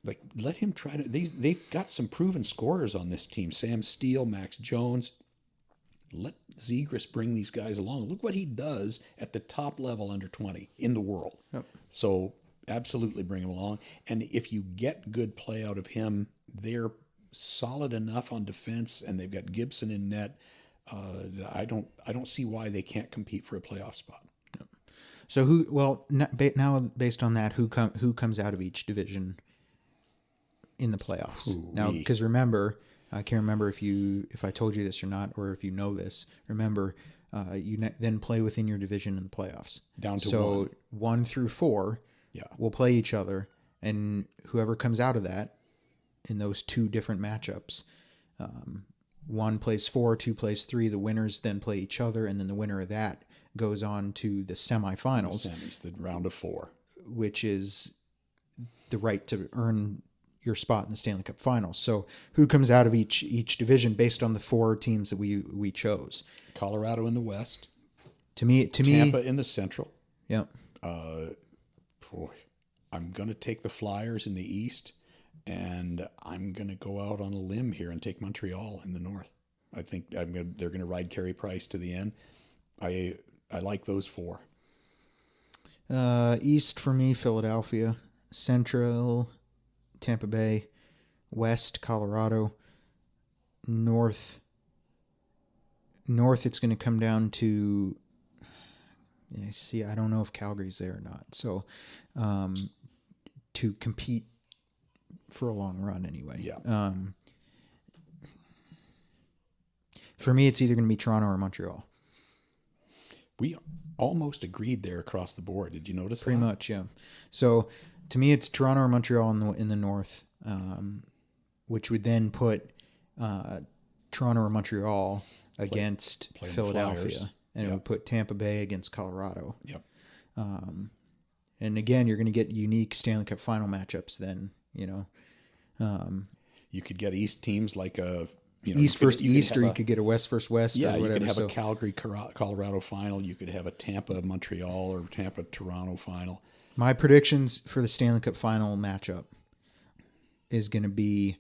Like, let him try to. They've got some proven scorers on this team. Sam Steele, Max Jones. Let Zegras bring these guys along. Look what he does at the top level under 20 in the world. Yep. So absolutely bring him along. And if you get good play out of him, they're solid enough on defense, and they've got Gibson in net. I don't see why they can't compete for a playoff spot. Yep. So now based on that, who comes out of each division in the playoffs? Now, because remember, I can't remember if I told you this or not, or if you know this. Remember, you then play within your division in the playoffs. Down to so 1 through 4 will play each other, and whoever comes out of that in those 2 different matchups, 1 plays 4, 2 plays 3. The winners then play each other, and then the winner of that goes on to the semifinals. The semis, the round of 4, which is the right to earn your spot in the Stanley Cup Finals. So who comes out of each division based on the 4 teams that we chose? Colorado in the West. To me, Tampa in the Central. Yeah. I'm going to take the Flyers in the East, and I'm going to go out on a limb here and take Montreal in the North. I think they're going to ride Carey Price to the end. I like those 4. East for me, Philadelphia. Central, Tampa Bay. West, Colorado. North, it's going to come down to... see, I don't know if Calgary's there or not. So, to compete for a long run anyway. Yeah. For me, it's either going to be Toronto or Montreal. We almost agreed there across the board. Did you notice Pretty much, yeah. So, to me, it's Toronto or Montreal in the North, which would then put Toronto or Montreal against Philadelphia. And it would put Tampa Bay against Colorado. Yep. And again, you're going to get unique Stanley Cup Final matchups then, You could get East teams like East versus East, or you have could get a West versus West, yeah, or you whatever. could have So a Calgary Colorado final. You could have a Tampa Montreal or Tampa Toronto final. my predictions for the Stanley Cup final matchup is going to be.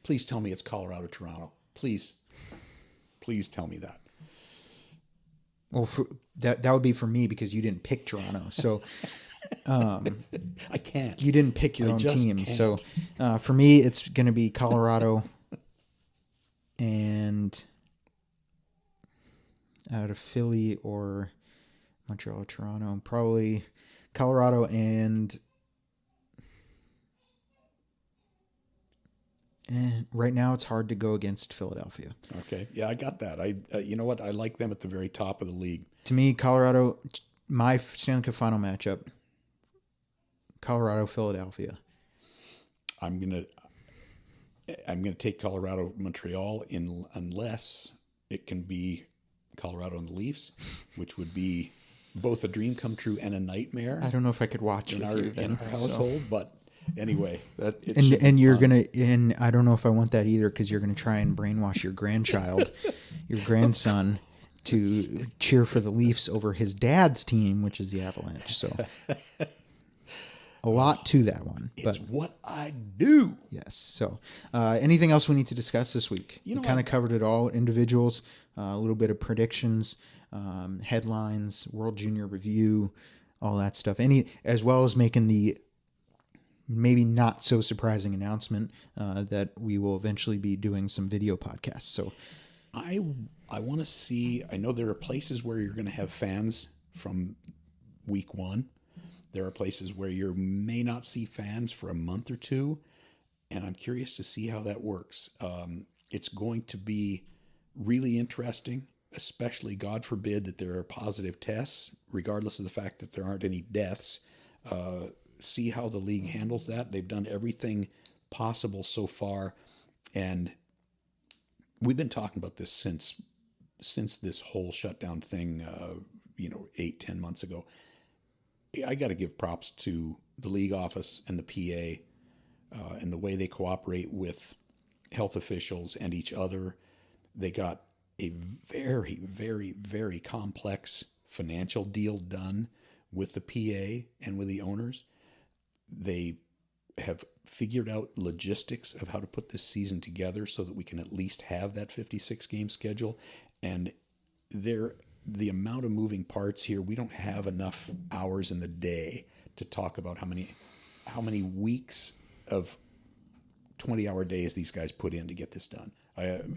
Please tell me it's Colorado Toronto. Please tell me that. Well, that would be for me because you didn't pick Toronto. So I can't. you didn't pick your own just team. can't. So for me, it's going to be Colorado and out of Philly or Montreal or Toronto. Probably Colorado and right now it's hard to go against Philadelphia. Okay. Yeah, I got that. You know what? I like them at the very top of the league. To me, Colorado, my Stanley Cup final matchup, Colorado, Philadelphia. I'm gonna take Colorado Montreal unless it can be Colorado and the Leafs, which would be both a dream come true and a nightmare. I don't know if I could watch in with our you then, in our household, but anyway, and you're gonna, and I don't know if I want that either because you're gonna try and brainwash your grandchild, your grandson, to cheer for the Leafs over his dad's team, which is the Avalanche. So a lot to that one, it's but what I do. yes. So anything else we need to discuss this week? We kind of covered it all. Individuals, a little bit of predictions, headlines, World Junior Review, all that stuff. As well as making the maybe not so surprising announcement that we will eventually be doing some video podcasts. So I want to see. I know there are places where you're going to have fans from week one. There are places where you may not see fans for a month or two, and I'm curious to see how that works. It's going to be really interesting, especially, God forbid, that there are positive tests, regardless of the fact that there aren't any deaths. See how the league handles that. They've done everything possible so far, and we've been talking about this since this whole shutdown thing, 8-10 months ago. I got to give props to the league office and the PA and the way they cooperate with health officials and each other. They got a very, very, very complex financial deal done with the PA and with the owners. They have figured out logistics of how to put this season together so that we can at least have that 56-game schedule. And the amount of moving parts here, we don't have enough hours in the day to talk about how many weeks of 20-hour days these guys put in to get this done.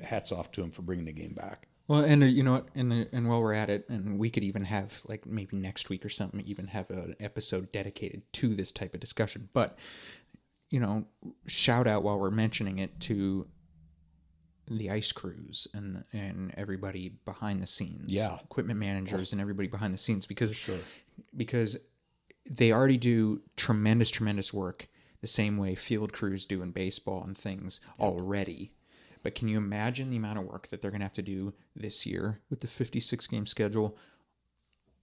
Hats off to them for bringing the game back. well, and you know what, and while we're at it, and we could even have, like, maybe next week or something, even have an episode dedicated to this type of discussion. But shout out while we're mentioning it to the ice crews and everybody behind the scenes, equipment managers and everybody behind the scenes, because they already do tremendous work the same way field crews do in baseball and things already. But can you imagine the amount of work that they're going to have to do this year with the 56-game schedule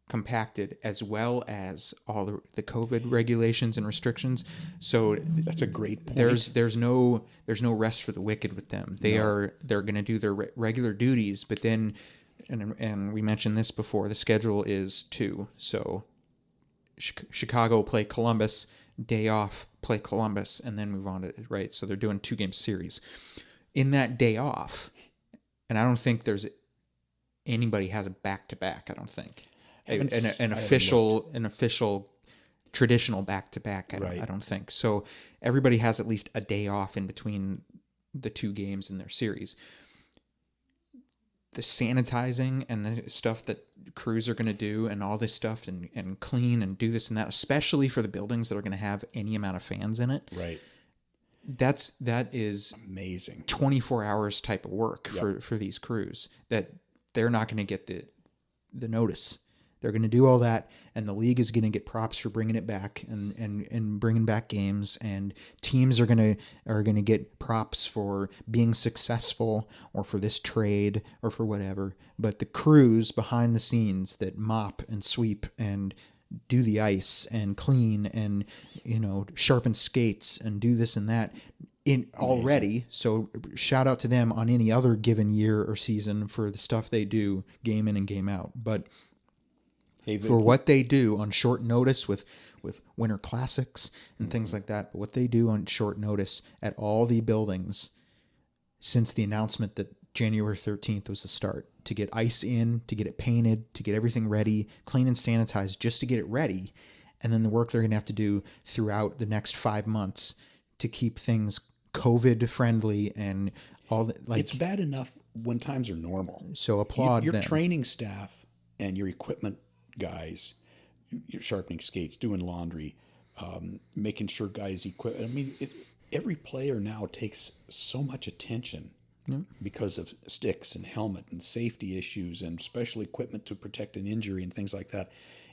compacted, as well as all the COVID regulations and restrictions? So that's a great point. There's no rest for the wicked with them. They're going to do their regular duties, but then, and we mentioned this before, the schedule is 2. So Chicago play Columbus, day off, play Columbus, and then move on to, right? So they're doing 2-game series. In that day off, and I don't think there's anybody has a back-to-back, I don't think. An official traditional back-to-back, I don't think. So everybody has at least a day off in between the 2 games in their series. The sanitizing and the stuff that crews are going to do and all this stuff and clean and do this and that, especially for the buildings that are going to have any amount of fans in it. Right. That is amazing. 24 hours type of work for these crews that they're not going to get the notice. They're going to do all that, and the league is going to get props for bringing it back and bringing back games, and teams are going to get props for being successful or for this trade or for whatever. But the crews behind the scenes that mop and sweep and do the ice and clean and sharpen skates and do this and that, in already. So shout out to them on any other given year or season for the stuff they do game in and game out. But for what they do on short notice with winter classics and things like that, but what they do on short notice at all the buildings since the announcement that January 13th was the start, to get ice in, to get it painted, to get everything ready, clean and sanitized, just to get it ready. And then the work they're going to have to do throughout the next 5 months to keep things COVID friendly and all that. Like, it's bad enough when times are normal. So applaud your them. training staff and your equipment guys, you're sharpening skates, doing laundry, making sure guys equip. I mean, every player now takes so much attention because of sticks and helmet and safety issues and special equipment to protect an injury and things like that.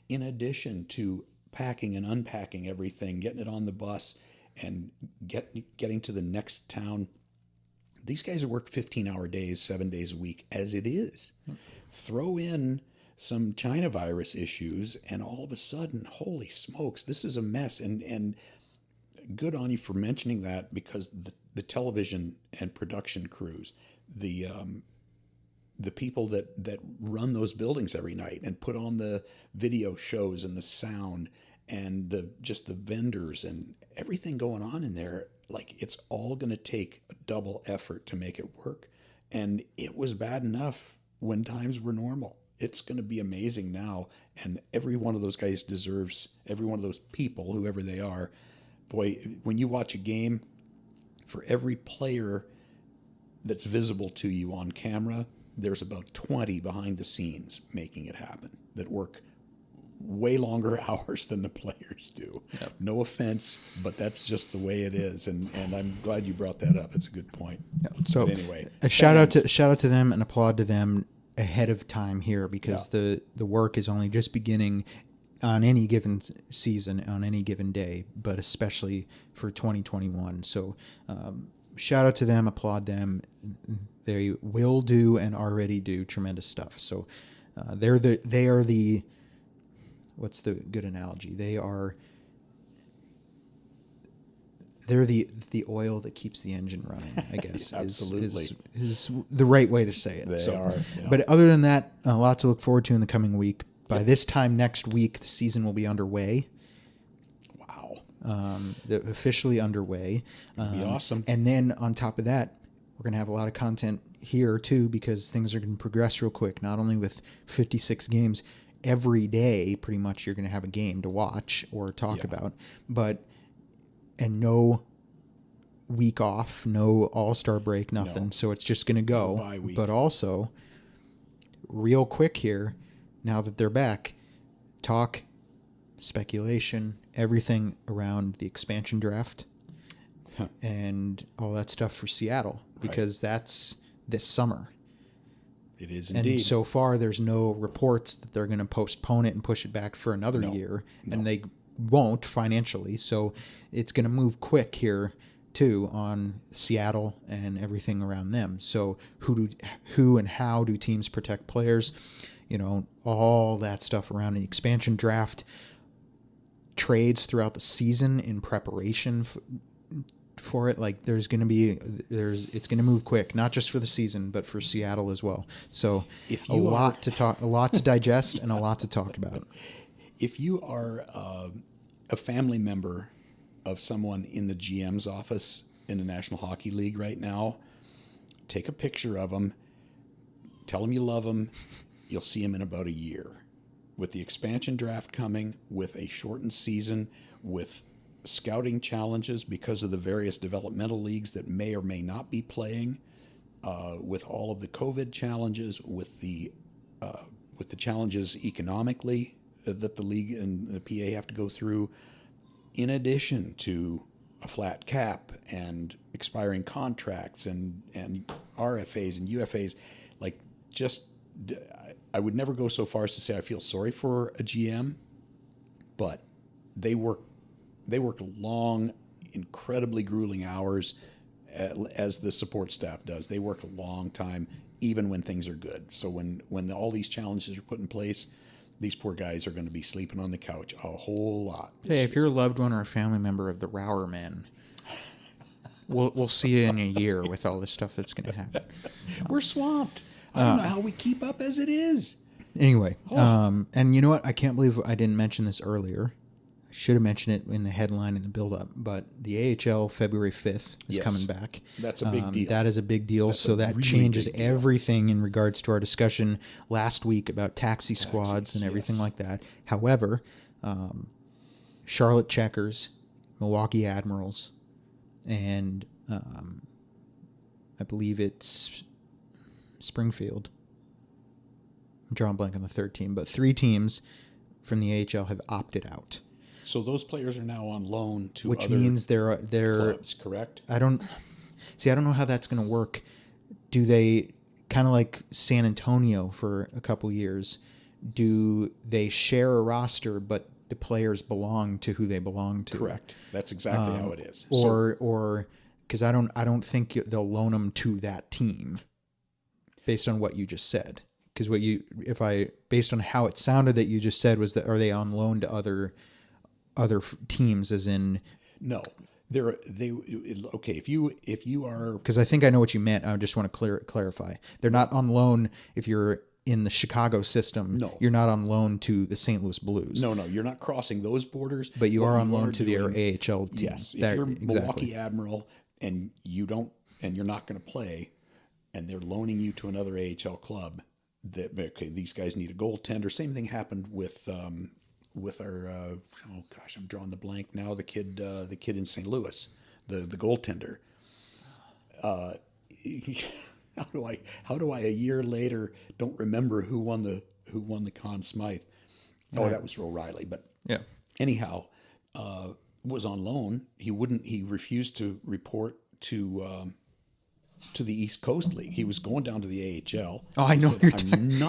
In addition to packing and unpacking everything, getting it on the bus, and getting to the next town. These guys work 15-hour days, 7 days a week, as it is. Throw in some China virus issues, and all of a sudden, holy smokes, this is a mess. And good on you for mentioning that, because the television and production crews, the people that run those buildings every night and put on the video shows and the sound and just the vendors and everything going on in there, like, it's all going to take a double effort to make it work. And it was bad enough when times were normal. It's going to be amazing now. And every one of those guys deserves, every one of those people, whoever they are, boy, when you watch a game, for every player that's visible to you on camera, there's about 20 behind the scenes making it happen that work way longer hours than the players do. Yep. No offense, but that's just the way it is. And I'm glad you brought that up. It's a good point. Yep. So but anyway, a shout out to them and applaud to them ahead of time here, because the work is only just beginning on any given season, on any given day, but especially for 2021. So shout out to them, applaud them. They will do and already do tremendous stuff. So they are the what's the good analogy? They're the oil that keeps the engine running, I guess. Absolutely. Is the right way to say it. They are. Yeah. But other than that, a lot to look forward to in the coming week. By this time next week, the season will be underway. Wow. They're officially underway. That'd be awesome. And then on top of that, we're going to have a lot of content here too, because things are going to progress real quick, not only with 56 games. Every day, pretty much, you're going to have a game to watch or talk about, and no week off, no all-star break, nothing. No. So it's just going to go. No bye week. But also, real quick here, now that they're back, talk, speculation, everything around the expansion draft and all that stuff for Seattle, because that's this summer. It is indeed. And so far, there's no reports that they're going to postpone it and push it back for another year, and they won't financially. So it's going to move quick here too on Seattle and everything around them. So who and how do teams protect players? You know, all that stuff around the expansion draft, trades throughout the season in preparation for it. Like, it's going to move quick, not just for the season, but for Seattle as well. So a lot to digest and a lot to talk about. If you are a family member of someone in the GM's office in the National Hockey League right now, take a picture of them, tell them you love them. You'll see them in about a year. With the expansion draft coming, with a shortened season, with scouting challenges because of the various developmental leagues that may or may not be playing, with all of the COVID challenges, with the challenges economically that the league and the PA have to go through, in addition to a flat cap and expiring contracts and RFAs and UFAs, like, just, I would never go so far as to say I feel sorry for a GM, but they work long, incredibly grueling hours, as the support staff does. They work a long time, even when things are good. So when all these challenges are put in place, these poor guys are going to be sleeping on the couch a whole lot. Hey, if you're a loved one or a family member of the Rower men, we'll see you in a year with all this stuff that's going to happen. We're swamped. I don't know how we keep up as it is. Anyway, and you know what? I can't believe I didn't mention this earlier. I should have mentioned it in the headline and the build-up, but the AHL February 5th is coming back. That's a big deal. That is a big deal. So that really changes everything in regards to our discussion last week about taxi squads and everything like that. However, Charlotte Checkers, Milwaukee Admirals, and I believe it's Springfield. I'm drawing a blank on the third team, but 3 teams from the AHL have opted out. So those players are now on loan to which other means they're clubs, correct? I don't know how that's going to work. Do they kind of like San Antonio for a couple years? Do they share a roster, but the players belong to who they belong to? Correct. That's exactly how it is. Or because I don't think they'll loan them to that team, based on what you just said. Because based on how it sounded that you just said was that, are they on loan to other teams, as in? No, okay. If you are, because I think I know what you meant. I just want to clarify. They're not on loan if you're in the Chicago system. No, you're not on loan to the St. Louis Blues. No, you're not crossing those borders. But you are on loan to their AHL team. Yes, if you're Milwaukee Admiral and you're not going to play, and they're loaning you to another AHL club, that these guys need a goaltender. Same thing happened with our I'm drawing the blank now. The kid in St. Louis, the goaltender. How do I a year later don't remember who won the Conn Smythe? Oh, that was O'Reilly. But yeah. Anyhow, was on loan. He refused to report to the East Coast League. He was going down to the AHL. Oh, I know.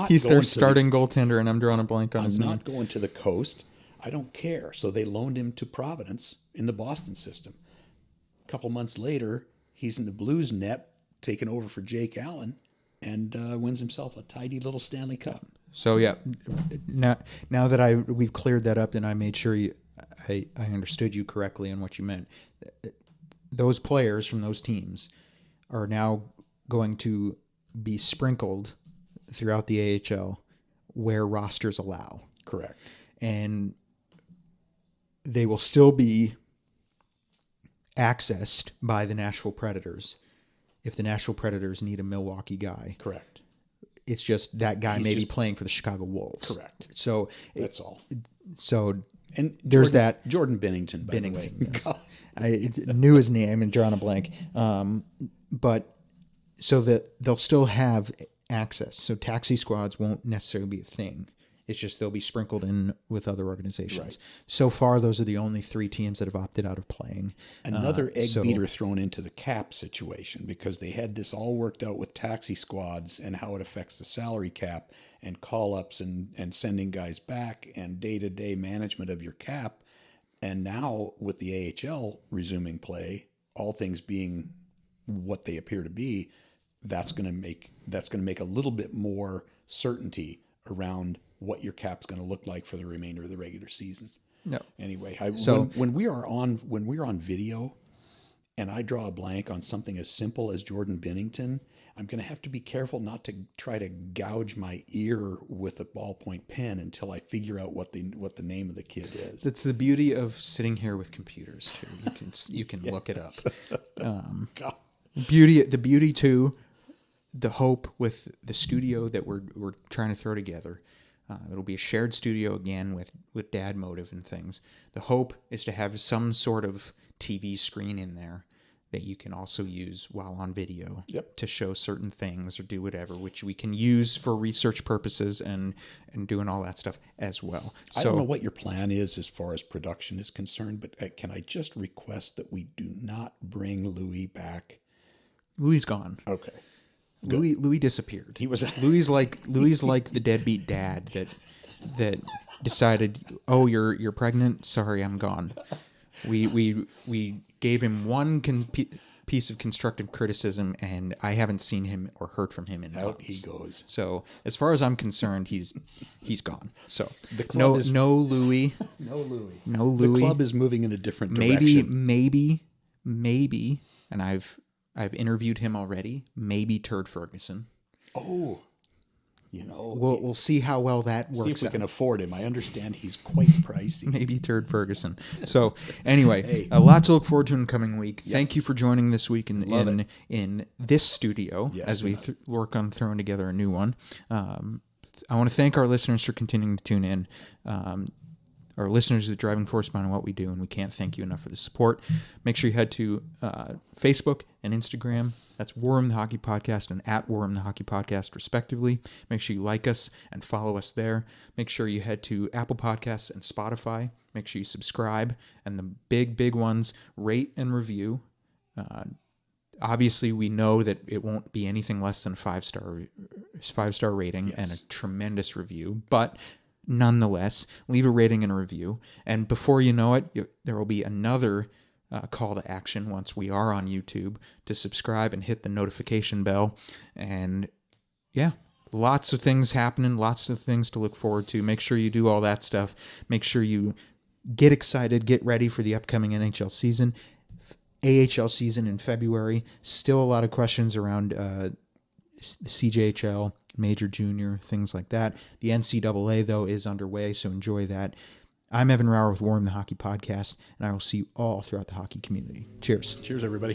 He's their starting goaltender, and I'm drawing a blank on his name. I'm not going to the coast. I don't care. So they loaned him to Providence in the Boston system. A couple months later, he's in the Blues net, taking over for Jake Allen, and wins himself a tidy little Stanley Cup. So yeah, now that we've cleared that up, and I made sure I understood you correctly on what you meant. Those players from those teams are now going to be sprinkled throughout the AHL where rosters allow. Correct. And they will still be accessed by the Nashville Predators if the Nashville Predators need a Milwaukee guy. Correct. It's just that guy may be playing for the Chicago Wolves. Correct. So that's all. So and there's Jordan Bennington, by the way. Yes. I knew his name and drawn a blank. But so that they'll still have access. So taxi squads won't necessarily be a thing. It's just they'll be sprinkled in with other organizations. Right. So far, those are the only 3 teams that have opted out of playing. Another egg beater thrown into the cap situation, because they had this all worked out with taxi squads and how it affects the salary cap and call-ups and sending guys back and day-to-day management of your cap. And now with the AHL resuming play, all things being what they appear to be, that's going to make a little bit more certainty around what your cap's going to look like for the remainder of the regular season. No. Anyway, when we are on video, and I draw a blank on something as simple as Jordan Bennington, I'm going to have to be careful not to try to gouge my ear with a ballpoint pen until I figure out what the name of the kid is. It's the beauty of sitting here with computers too. You can look it up. The beauty too, the hope with the studio that we're trying to throw together. It'll be a shared studio again with Dad Motive and things. The hope is to have some sort of TV screen in there that you can also use while on video to show certain things or do whatever, which we can use for research purposes and doing all that stuff as well. So, I don't know what your plan is as far as production is concerned, but can I just request that we do not bring Louis back? Louis gone. Okay. Louis disappeared. He was Louis like the deadbeat dad that decided, oh, you're pregnant. Sorry, I'm gone. We gave him one piece of constructive criticism, and I haven't seen him or heard from him in months. Out he goes. So as far as I'm concerned, he's gone. So the club no Louis. No Louis. No Louis. The club is moving in a different direction. Maybe maybe, and I've interviewed him already, maybe Turd Ferguson. Oh, you know, We'll see how well that works see if we out. can afford him. I understand he's quite pricey. Maybe Turd Ferguson. So anyway, Hey. a lot to look forward to in the coming week. Thank you for joining this week in this studio Yes, as we work on throwing together a new one. I want to thank our listeners for continuing to tune in. Our listeners are the driving force behind what we do, and we can't thank you enough for the support. Make sure you head to Facebook and Instagram. That's Warm the Hockey Podcast and at Warm the Hockey Podcast, respectively. Make sure you like us and follow us there. Make sure you head to Apple Podcasts and Spotify. Make sure you subscribe. And the big ones, rate and review. Obviously, we know that it won't be anything less than a 5-star rating and a tremendous review, but nonetheless, leave a rating and a review. And before you know it, there will be another call to action once we are on YouTube to subscribe and hit the notification bell. And yeah, lots of things happening, lots of things to look forward to. Make sure you do all that stuff. Make sure you get excited, get ready for the upcoming NHL season. AHL season in February. Still a lot of questions around the CJHL, Major, Junior, things like that. The NCAA, though, is underway, so enjoy that. I'm Evan Rauer with Warm the Hockey Podcast, and I will see you all throughout the hockey community. Cheers. Cheers, everybody.